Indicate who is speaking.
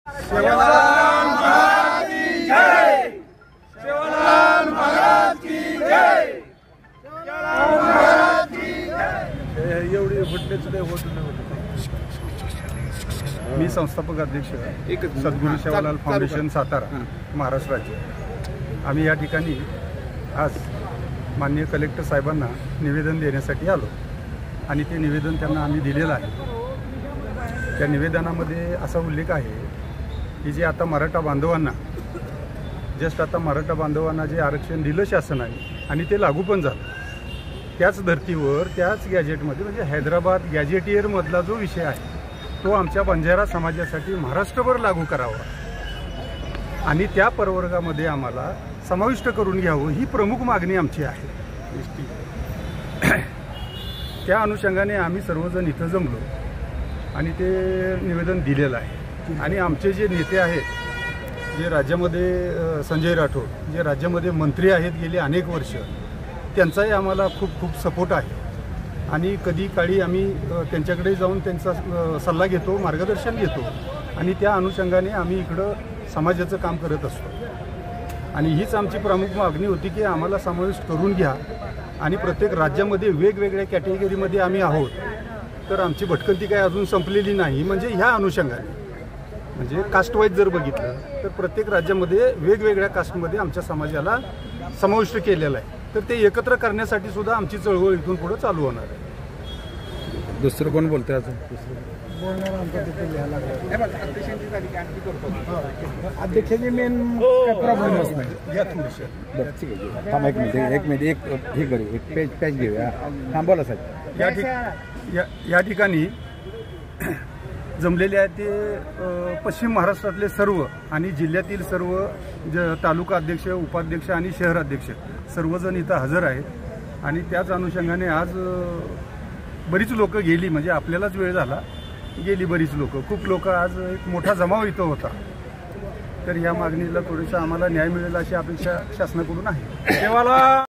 Speaker 1: सेवालाल महाराज की जय। सेवालाल महाराज की जय। सेवालाल महाराज की जय। एवढी फुटलेच नाही होत नाही। मी संस्थापक अध्यक्ष सद्गुरू सेवालाल फाउंडेशन सातारा महाराष्ट्र राज्य। आम्ही या ठिकाणी आज माननीय कलेक्टर साहेबांना निवेदन देण्यासाठी आलो आणि ते निवेदन त्यांना आम्ही दिलेलं आहे। त्या निवेदनामध्ये असा उल्लेख आहे की जे आता मराठा बांधवांना आता मराठा बांधवांना जे आरक्षण दिलं शासनाने आणि ते लागू पण झालं, त्याच धर्तीवर त्याच गॅजेटमध्ये म्हणजे हैदराबाद गॅजेटियरमधला जो विषय आहे तो आमच्या बंजारा समाजासाठी महाराष्ट्रभर लागू करावा आणि त्या प्रवर्गामध्ये आम्हाला समाविष्ट करून घ्यावं ही प्रमुख मागणी आमची आहे। त्या अनुषंगाने आम्ही सर्वजण इथं जमलो आणि ते निवेदन दिलेलं आहे। आणि आमचे जे नेते आहेत, जे राज्यामध्ये संजय राठोड जे राज्यामध्ये मंत्री आहेत गेले अनेक वर्ष, त्यांचाही आम्हाला खूप खूप सपोर्ट आहे आणि कधी काळी आम्ही त्यांच्याकडे जाऊन त्यांचा सल्ला घेतो, मार्गदर्शन घेतो आणि त्या अनुषंगाने आम्ही इकडं समाजाचं काम करत असतो। आणि हीच आमची प्रमुख मागणी होती की आम्हाला समाविष्ट करून घ्या आणि प्रत्येक राज्यामध्ये वेगवेगळ्या कॅटेगरीमध्ये आम्ही आहोत, तर आमची भटकंती काही अजून संपलेली नाही। म्हणजे ह्या अनुषंगाने म्हणजे कास्ट वाईज जर बघितलं तर प्रत्येक राज्यामध्ये वेगवेगळ्या कास्टमध्ये आमच्या समाजाला समाविष्ट केलेलं आहे, तर ते एकत्र करण्यासाठी सुद्धा आमची चळवळ इथून पुढे चालू होणार आहे।
Speaker 2: दुसरं कोण बोलतंय आता?
Speaker 3: अध्यक्षाची मेन प्रॉब्लेमच नाही।
Speaker 2: या थोडीशी बरं ठीक आहे, एक मिनिट हे करू, एक पेज घेऊया। हां बोला साहेब।
Speaker 3: या ठिकाणी जमलेले आहेत ते पश्चिम महाराष्ट्रातले सर्व आणि जिल्ह्यातील सर्व तालुका अध्यक्ष, उपाध्यक्ष आणि शहर अध्यक्ष सर्वजण इथं हजर आहेत आणि त्याच अनुषंगाने आज बरीच लोक गेली, म्हणजे आपल्यालाच वेळ झाला, गेली बरीच लोक, खूप लोक, आज एक मोठा जमाव इथं होता। तर या मागणीला थोडीसा आम्हाला न्याय मिळेल अशी अपेक्षा शासनाकडून आहे।